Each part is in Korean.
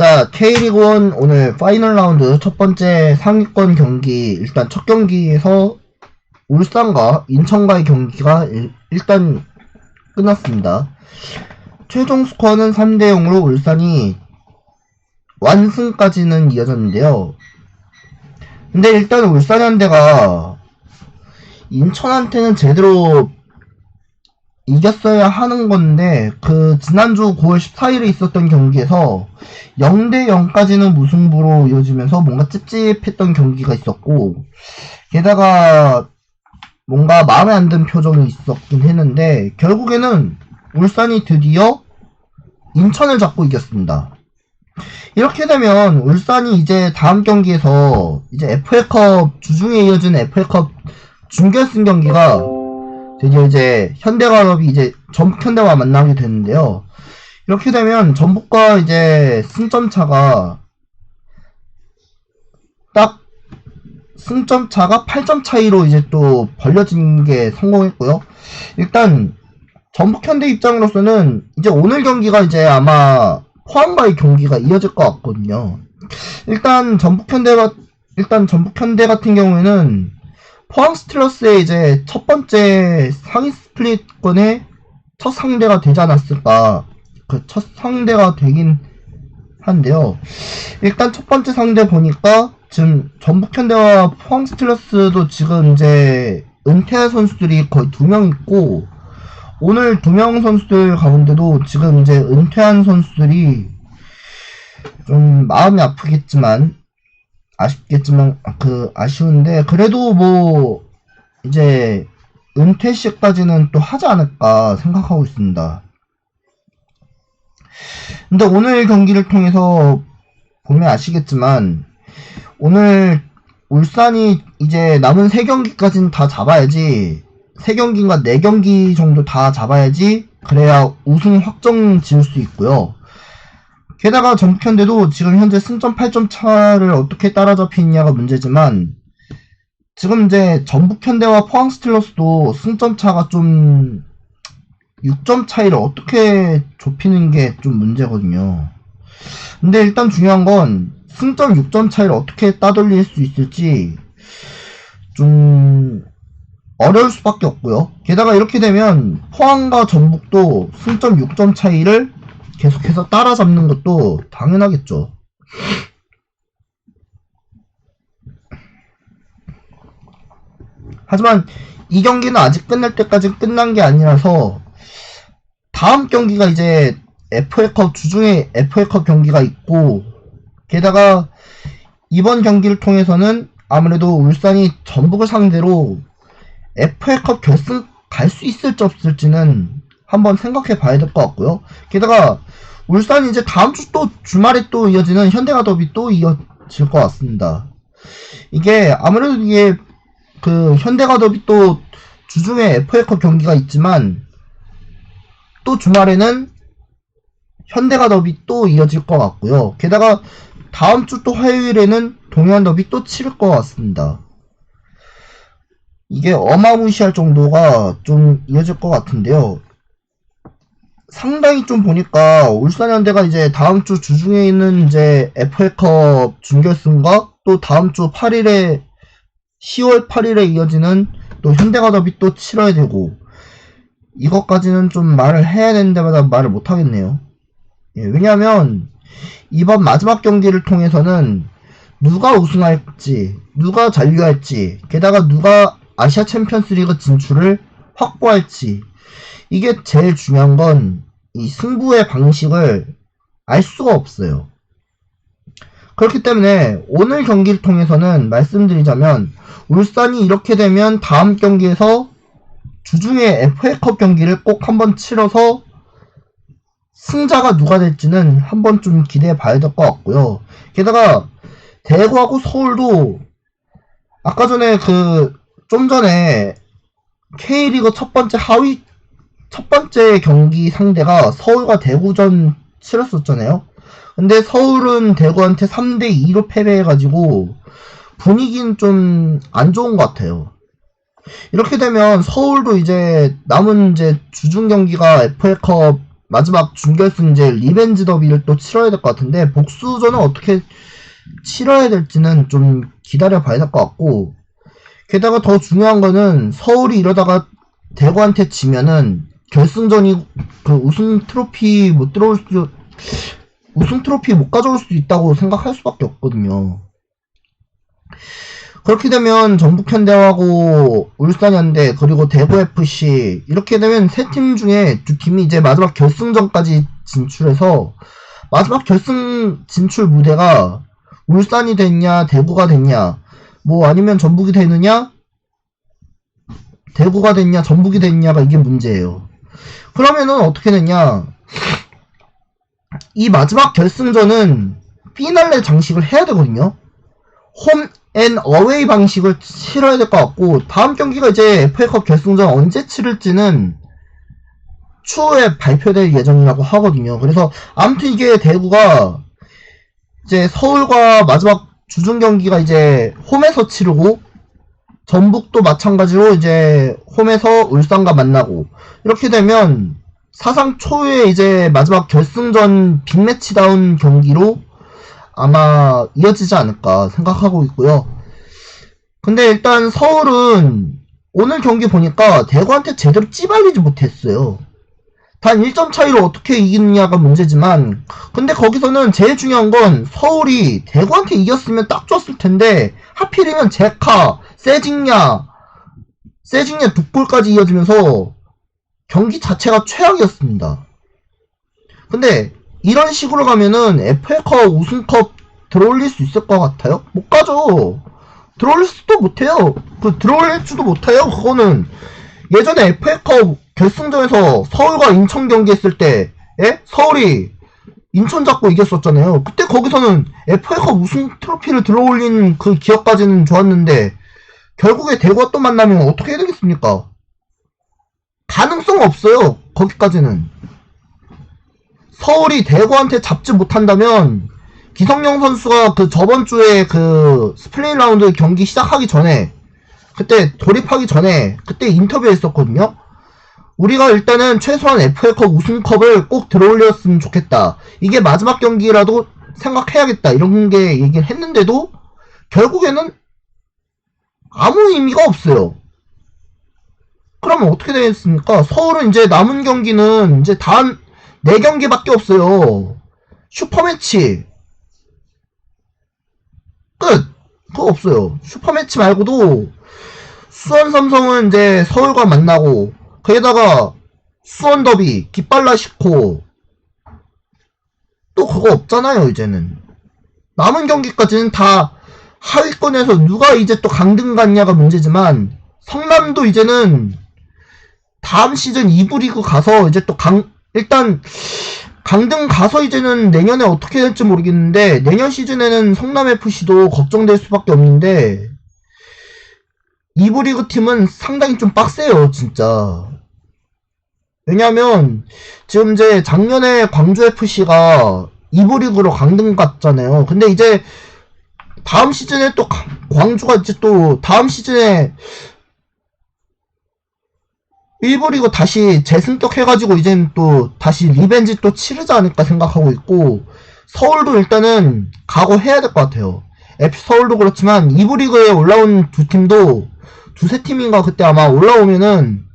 자, K리그1 오늘 파이널 라운드 첫 번째 상위권 경기, 일단 첫 경기에서 울산과 인천과의 경기가 일단 끝났습니다. 최종 스코어는 3대0으로 울산이 완승까지는 이어졌는데요. 근데 일단 울산현대가 인천한테는 제대로 이겼어야 하는 건데, 지난주 9월 14일에 있었던 경기에서 0대0까지는 무승부로 이어지면서 뭔가 찝찝했던 경기가 있었고, 게다가 뭔가 마음에 안 든 표정이 있었긴 했는데, 결국에는 울산이 드디어 인천을 잡고 이겼습니다. 이렇게 되면 울산이 이제 다음 경기에서 이제 FA컵, 주중에 이어진 FA컵 준결승 경기가 드디어 이제 현대가럽이 이제 전북현대와 만나게 되는데요. 이렇게 되면 전북과 이제 승점차가 딱 승점차가 8점 차이로 이제 또 벌려진 게 성공했고요. 일단 전북현대 입장으로서는 이제 오늘 경기가 이제 아마 포항과의 경기가 이어질 것 같거든요. 일단 전북현대 같은 경우에는 포항 스틸러스의 이제 첫 번째 상위 스플릿권의 첫 상대가 되지 않았을까. 그 첫 상대가 되긴 한데요. 일단 첫 번째 상대 보니까 지금 전북현대와 포항 스틸러스도 지금 이제 은퇴한 선수들이 거의 2명 있고, 오늘 2명 선수들 가운데도 지금 이제 은퇴한 선수들이 좀 마음이 아쉬운데, 그래도 뭐 이제 은퇴 시까지는 또 하지 않을까 생각하고 있습니다. 근데 오늘 경기를 통해서 보면 아시겠지만, 오늘 울산이 이제 남은 3경기까지는 다 잡아야지, 3경기인가 4경기 정도 다 잡아야지 그래야 우승 확정 지을 수 있고요. 게다가 전북현대도 지금 현재 승점 8점 차를 어떻게 따라잡히느냐가 문제지만, 지금 이제 전북현대와 포항 스틸러스도 승점 차가 좀 6점 차이를 어떻게 좁히는 게 좀 문제거든요. 근데 일단 중요한 건 승점 6점 차이를 어떻게 따돌릴 수 있을지 좀 어려울 수밖에 없고요. 게다가 이렇게 되면 포항과 전북도 승점 6점 차이를 계속해서 따라잡는 것도 당연하겠죠. 하지만 이 경기는 아직 끝날 때까지 끝난 게 아니라서 다음 경기가 이제 FA컵, 주중에 FA컵 경기가 있고, 게다가 이번 경기를 통해서는 아무래도 울산이 전북을 상대로 FA컵 결승 갈 수 있을지 없을지는 한번 생각해 봐야 될 것 같고요. 게다가 울산이 이제 다음 주 또 주말에 또 이어지는 현대가 더비 또 이어질 것 같습니다. 이게 아무래도 이게 현대가 더비 또 주중에 FA컵 경기가 있지만, 또 주말에는 현대가 더비 또 이어질 것 같고요. 게다가 다음 주 또 화요일에는 동해안 더비 또 치를 것 같습니다. 이게 어마무시할 정도가 좀 이어질 것 같은데요. 상당히 좀 보니까 울산현대가 이제 다음 주 주중에 있는 이제 FA컵 준결승과 또 다음 주 8일에 10월 8일에 이어지는 또 현대가 더비 또 치러야 되고, 이것까지는 좀 말을 해야 되는 데마다 말을 못 하겠네요. 예, 왜냐하면 이번 마지막 경기를 통해서는 누가 우승할지, 누가 잔류할지, 게다가 누가 아시아 챔피언스 리그 진출을 확보할지, 이게 제일 중요한 건 이 승부의 방식을 알 수가 없어요. 그렇기 때문에 오늘 경기를 통해서는 말씀드리자면, 울산이 이렇게 되면 다음 경기에서 주중에 FA컵 경기를 꼭 한번 치러서 승자가 누가 될지는 한번 좀 기대해 봐야 될 것 같고요. 게다가 대구하고 서울도 아까 전에 좀 전에 K리그 첫 번째 경기 상대가 서울과 대구전 치렀었잖아요. 근데 서울은 대구한테 3대2로 패배해가지고 분위기는 좀 안 좋은 것 같아요. 이렇게 되면 서울도 이제 남은 이제 주중 경기가 FA컵 마지막 준결승 이제 리벤지 더비를 또 치러야 될 것 같은데, 복수전은 어떻게 치러야 될지는 좀 기다려 봐야 될 것 같고, 게다가 더 중요한 거는 서울이 이러다가 대구한테 지면은 결승전이 그 우승 트로피 못 가져올 수도 있다고 생각할 수밖에 없거든요. 그렇게 되면 전북현대하고 울산현대 그리고 대구FC 이렇게 되면 세 팀 중에 두 팀이 이제 마지막 결승전까지 진출해서 마지막 결승 진출 무대가 울산이 됐냐 대구가 됐냐 뭐 아니면 전북이 되느냐 대구가 됐냐 전북이 됐냐가 이게 문제예요. 그러면은 어떻게 되냐, 이 마지막 결승전은 피날레 장식을 해야 되거든요. 홈 앤 어웨이 방식을 치러야 될 것 같고, 다음 경기가 이제 FA컵 결승전 언제 치를지는 추후에 발표될 예정이라고 하거든요. 그래서 아무튼 이게 대구가 이제 서울과 마지막 주중 경기가 이제 홈에서 치르고, 전북도 마찬가지로 이제 홈에서 울산과 만나고, 이렇게 되면 사상 초유의 이제 마지막 결승전 빅매치다운 경기로 아마 이어지지 않을까 생각하고 있고요. 근데 일단 서울은 오늘 경기 보니까 대구한테 제대로 찌발리지 못했어요. 단 1점 차이로 어떻게 이기느냐가 문제지만, 근데 거기서는 제일 중요한 건 서울이 대구한테 이겼으면 딱 좋았을 텐데 하필이면 제카, 세징야 두 골까지 이어지면서 경기 자체가 최악이었습니다. 근데 이런 식으로 가면은 FA컵 우승컵 들어올릴 수 있을 것 같아요? 못 가죠. 들어올릴 수도 못해요. 들어올릴 줄도 못해요. 그거는 예전에 FA컵 결승전에서 서울과 인천 경기 했을 때, 서울이 인천 잡고 이겼었잖아요. 그때 거기서는 FA컵 우승 트로피를 들어올린 그 기억까지는 좋았는데, 결국에 대구와 또 만나면 어떻게 해야 되겠습니까? 가능성 없어요. 거기까지는. 서울이 대구한테 잡지 못한다면 기성용 선수가 그 저번 주에 그 스플레인 라운드 경기 시작하기 전에, 그때 돌입하기 전에 그때 인터뷰 했었거든요. 우리가 일단은 최소한 FA컵 우승컵을 꼭 들어올렸으면 좋겠다. 이게 마지막 경기라도 생각해야겠다. 이런 게 얘기를 했는데도 결국에는 아무 의미가 없어요. 그러면 어떻게 되겠습니까? 서울은 이제 남은 경기는 이제 다음 4경기밖에 없어요. 슈퍼매치 끝! 그거 없어요. 슈퍼매치 말고도 수원 삼성은 이제 서울과 만나고, 거기다가 수원 더비, 깃발라시코 또 그거 없잖아요. 이제는 남은 경기까지는 다 하위권에서 누가 이제 또 강등 갔냐가 문제지만, 성남도 이제는 다음 시즌 2부 리그 가서 이제 또 일단 강등 가서 이제는 내년에 어떻게 될지 모르겠는데, 내년 시즌에는 성남FC도 걱정될 수밖에 없는데, 2부 리그 팀은 상당히 좀 빡세요, 진짜. 왜냐면 지금 이제 작년에 광주FC가 2부 리그로 강등 갔잖아요. 근데 이제 다음 시즌에 또 광주가 이제 또 다음 시즌에 1부 리그 다시 재승격해가지고 이젠 또 다시 리벤지 또 치르지 않을까 생각하고 있고, 서울도 일단은 각오해야 될 것 같아요. FC 서울도 그렇지만 2부 리그에 올라온 두 팀도 두세 팀인가 그때 아마 올라오면은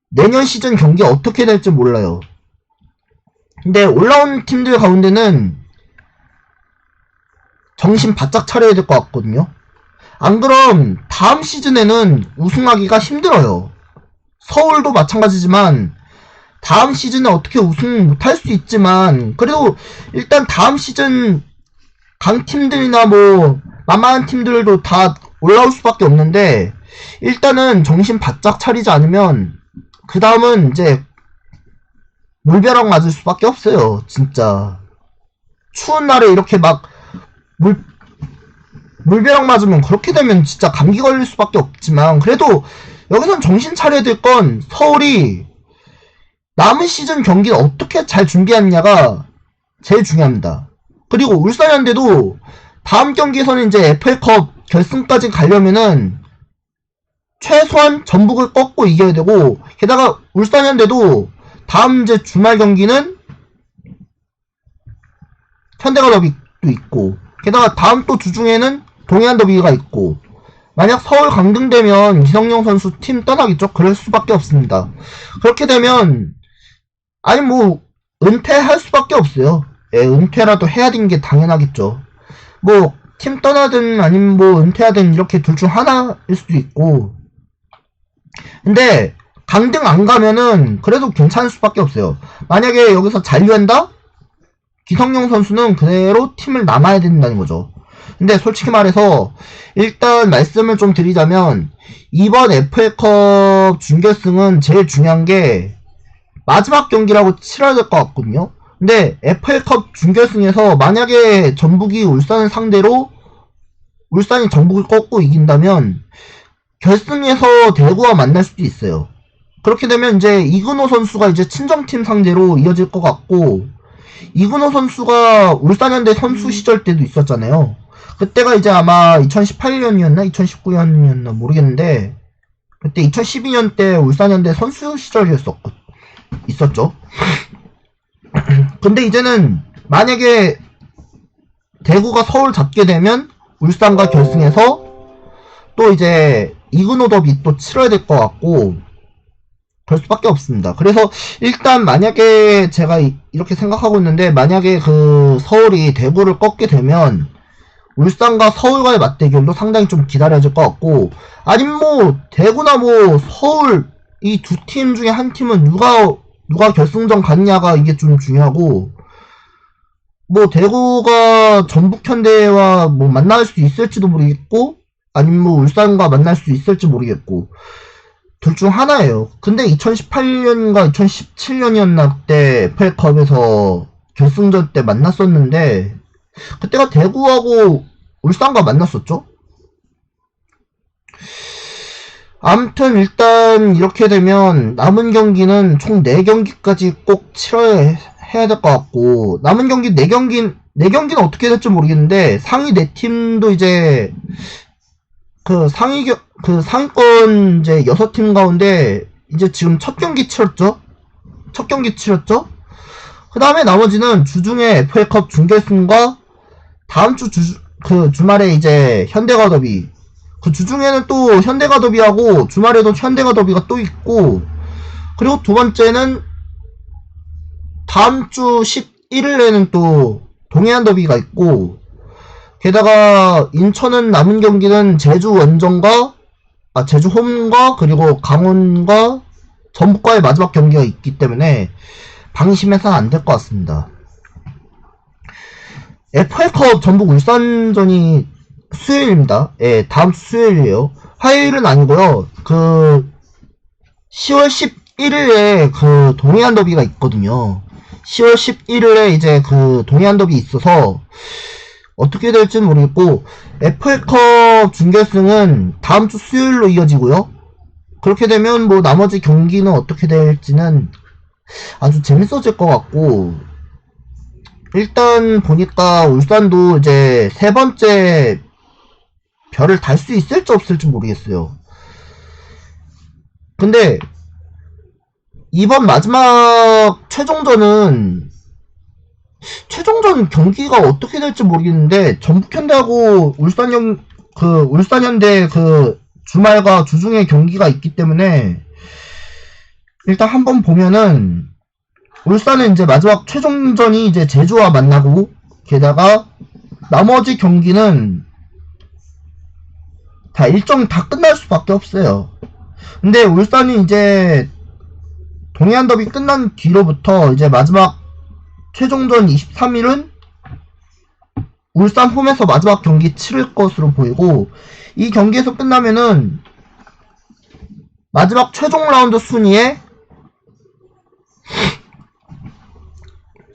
내년 시즌 경기 어떻게 될지 몰라요. 근데 올라온 팀들 가운데는 정신 바짝 차려야 될 것 같거든요. 안 그럼 다음 시즌에는 우승하기가 힘들어요. 서울도 마찬가지지만 다음 시즌에 어떻게 우승 못할 수 있지만, 그래도 일단 다음 시즌 강팀들이나 뭐 만만한 팀들도 다 올라올 수밖에 없는데, 일단은 정신 바짝 차리지 않으면 그 다음은 이제 물벼락 맞을 수밖에 없어요. 진짜 추운 날에 이렇게 막 물벼락 맞으면, 그렇게 되면 진짜 감기 걸릴 수밖에 없지만, 그래도 여기선 정신 차려야 될 건 서울이 남은 시즌 경기를 어떻게 잘 준비하느냐가 제일 중요합니다. 그리고 울산현대도 다음 경기에서는 이제 FA컵 결승까지 가려면은 최소한 전북을 꺾고 이겨야 되고, 게다가 울산현대도 다음 이제 주말 경기는 현대가 더비도 있고, 게다가 다음 또 주중에는 동해안 더비가 있고, 만약 서울 강등되면 기성용 선수 팀 떠나겠죠? 그럴 수밖에 없습니다. 그렇게 되면, 아니 뭐, 은퇴할 수밖에 없어요. 예, 은퇴라도 해야 되는 게 당연하겠죠. 뭐, 팀 떠나든 아니면 뭐 은퇴하든 이렇게 둘 중 하나일 수도 있고, 근데 강등 안 가면은 그래도 괜찮을 수밖에 없어요. 만약에 여기서 잔류한다? 기성용 선수는 그대로 팀을 남아야 된다는 거죠. 근데 솔직히 말해서 일단 말씀을 좀 드리자면 이번 FA컵 준결승은 제일 중요한 게 마지막 경기라고 치러야 될 것 같거든요. 근데 FA컵 준결승에서 만약에 전북이 울산을 상대로 울산이 전북을 꺾고 이긴다면 결승에서 대구와 만날 수도 있어요. 그렇게 되면 이제 이근호 선수가 이제 친정팀 상대로 이어질 것 같고, 이근호 선수가 울산현대 선수 시절 때도 있었잖아요. 그때가 이제 아마 2018년이었나 2019년이었나 모르겠는데, 그때 2012년 때 울산현대 선수 있었죠. 근데 이제는 만약에 대구가 서울 잡게 되면 울산과 결승에서 또 이제 이근호 더비 또 치러야 될 것 같고, 그럴 수밖에 없습니다. 그래서 일단 만약에 제가 이렇게 생각하고 있는데, 만약에 그 서울이 대구를 꺾게 되면 울산과 서울과의 맞대결도 상당히 좀 기다려질 것 같고, 아니면 뭐 대구나 뭐 서울 이 두 팀 중에 한 팀은 누가 결승전 갔냐가 이게 좀 중요하고, 뭐 대구가 전북 현대와 뭐 만날 수 있을지도 모르겠고, 아니면 뭐 울산과 만날 수 있을지 모르겠고, 둘 중 하나예요. 근데 2018년인가 2017년이었나 때 FA컵에서 결승전 때 만났었는데, 그때가 대구하고 울산과 만났었죠? 아무튼 일단 이렇게 되면 남은 경기는 총 4경기까지 꼭 치러야 해야 될 것 같고, 남은 경기 4경기는 어떻게 될지 모르겠는데, 상위 4팀도 이제 상위권 이제 6팀 가운데 이제 지금 첫 경기 치렀죠? 그 다음에 나머지는 주중에 FA컵 준결승과 다음 주 주말에 이제 현대가 더비, 그 주중에는 또 현대가 더비하고 주말에도 현대가 더비가 또 있고, 그리고 두 번째는 다음 주 11일에는 또 동해안 더비가 있고, 게다가 인천은 남은 경기는 제주 홈과 그리고 강원과 전북과의 마지막 경기가 있기 때문에 방심해서는 안 될 것 같습니다. FA컵 전북 울산전이 수요일입니다. 예, 다음 주 수요일이에요. 화요일은 아니고요. 10월 11일에 그 동해안 더비가 있거든요. 10월 11일에 이제 그 동해안 더비 있어서 어떻게 될지는 모르겠고, FA컵 준결승은 다음 주 수요일로 이어지고요. 그렇게 되면 뭐 나머지 경기는 어떻게 될지는 아주 재밌어질 것 같고, 일단 보니까 울산도 이제 세 번째 별을 달 수 있을지 없을지 모르겠어요. 근데 이번 마지막 최종전 경기가 어떻게 될지 모르겠는데, 전북현대하고 울산현대 주말과 주중에 경기가 있기 때문에 일단 한번 보면은 울산은 이제 마지막 최종전이 이제 제주와 만나고, 게다가 나머지 경기는 다 일정이 다 끝날 수밖에 없어요. 근데 울산이 이제 동해안 더비 끝난 뒤로부터 이제 마지막 최종전 23일은 울산 홈에서 마지막 경기 치를 것으로 보이고, 이 경기에서 끝나면은 마지막 최종 라운드 순위에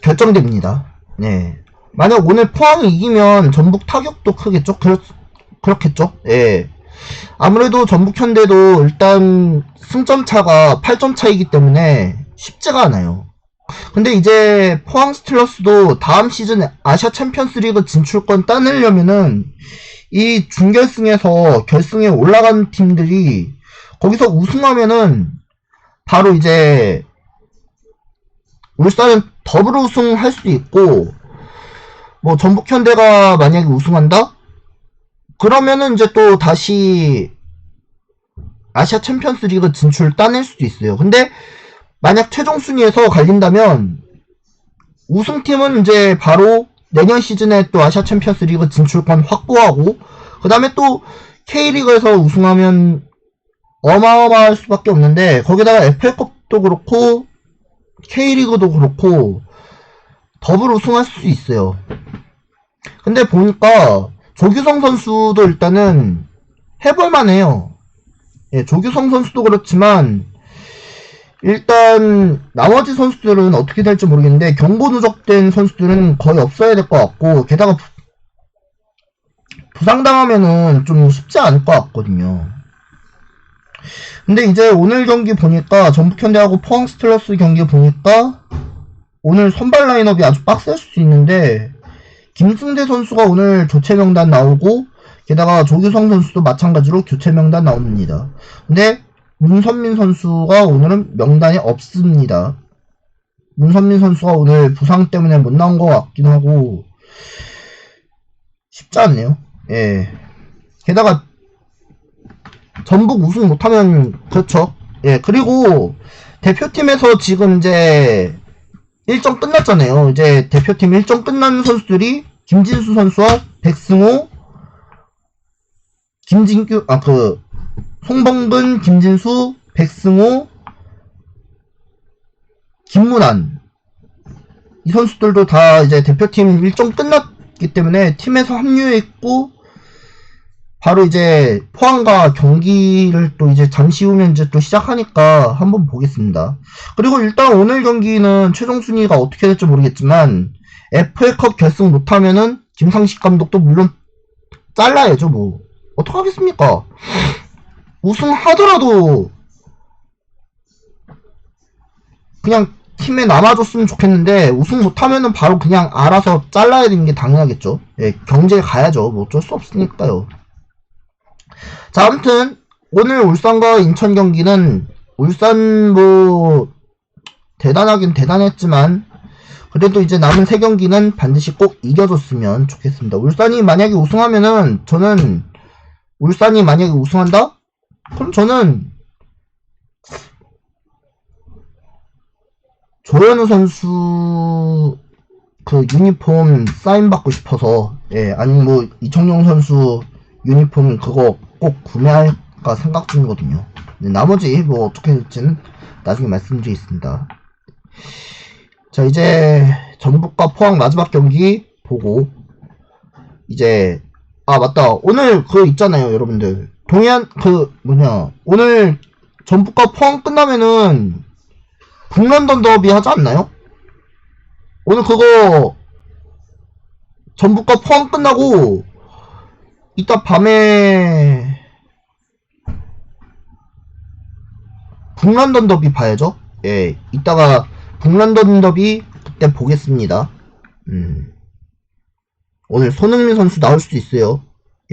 결정됩니다. 네. 만약 오늘 포항이 이기면 전북 타격도 크겠죠? 그렇겠죠? 예. 아무래도 전북 현대도 일단 승점 차가 8점 차이기 때문에 쉽지가 않아요. 근데 이제 포항 스틸러스도 다음 시즌 아시아 챔피언스 리그 진출권 따내려면은 이 준결승에서 결승에 올라간 팀들이 거기서 우승하면은 바로 이제 울산은 더블 우승할 수도 있고, 뭐 전북 현대가 만약에 우승한다? 그러면은 이제 또 다시 아시아 챔피언스 리그 진출 따낼 수도 있어요. 근데 만약 최종 순위에서 갈린다면 우승팀은 이제 바로 내년 시즌에 또 아시아 챔피언스 리그 진출권 확보하고, 그 다음에 또 K리그에서 우승하면 어마어마할 수밖에 없는데, 거기다가 FA컵도 그렇고 K리그도 그렇고 더블 우승할 수 있어요. 근데 보니까 조규성 선수도 일단은 해볼만 해요. 예, 조규성 선수도 그렇지만 일단 나머지 선수들은 어떻게 될지 모르겠는데 경고 누적된 선수들은 거의 없어야 될 것 같고, 게다가 부상당하면은 좀 쉽지 않을 것 같거든요. 근데 이제 오늘 경기 보니까 전북현대하고 포항스틸러스 경기 보니까 오늘 선발 라인업이 아주 빡셀 수 있는데, 김승대 선수가 오늘 교체 명단 나오고, 게다가 조규성 선수도 마찬가지로 교체 명단 나옵니다. 근데 문선민 선수가 오늘은 명단이 없습니다. 문선민 선수가 오늘 부상 때문에 못 나온 것 같긴 하고 쉽지 않네요. 예. 게다가 전북 우승 못하면 그렇죠. 예. 그리고 대표팀에서 지금 이제 일정 끝났잖아요. 이제 대표팀 일정 끝난 선수들이 김진수 선수와 백승호, 김진규, 송범근, 김진수, 백승호, 김문환. 이 선수들도 다 이제 대표팀 일정 끝났기 때문에 팀에서 합류했고, 바로 이제 포항과 경기를 또 이제 잠시 후면 이제 또 시작하니까 한번 보겠습니다. 그리고 일단 오늘 경기는 최종 순위가 어떻게 될지 모르겠지만 FA컵 결승 못하면은 김상식 감독도 물론 잘라야죠. 뭐 어떡하겠습니까? 우승하더라도 그냥 팀에 남아줬으면 좋겠는데, 우승 못하면은 바로 그냥 알아서 잘라야 되는 게 당연하겠죠. 예, 경제에 가야죠. 뭐 어쩔 수 없으니까요. 자, 아무튼 오늘 울산과 인천 경기는 울산 뭐 대단하긴 대단했지만 그래도 이제 남은 3경기는 반드시 꼭 이겨줬으면 좋겠습니다. 울산이 만약에 우승하면은, 저는 울산이 만약에 우승한다? 그럼 저는 조현우 선수 그 유니폼 사인 받고 싶어서, 예, 아니면 뭐 이청용 선수 유니폼 그거 꼭 구매할까 생각 중이거든요. 나머지 뭐 어떻게 될지는 나중에 말씀드리겠습니다. 자, 이제 전북과 포항 마지막 경기 보고, 이제 맞다, 오늘 그거 있잖아요 여러분들. 동해안 오늘 전북과 포항 끝나면은 북런던 더비 하지 않나요? 오늘 그거 전북과 포항 끝나고 이따 밤에 북런던 더비 봐야죠. 예, 이따가 북런던 더비 그때 보겠습니다. 오늘 손흥민 선수 나올 수도 있어요.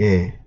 예.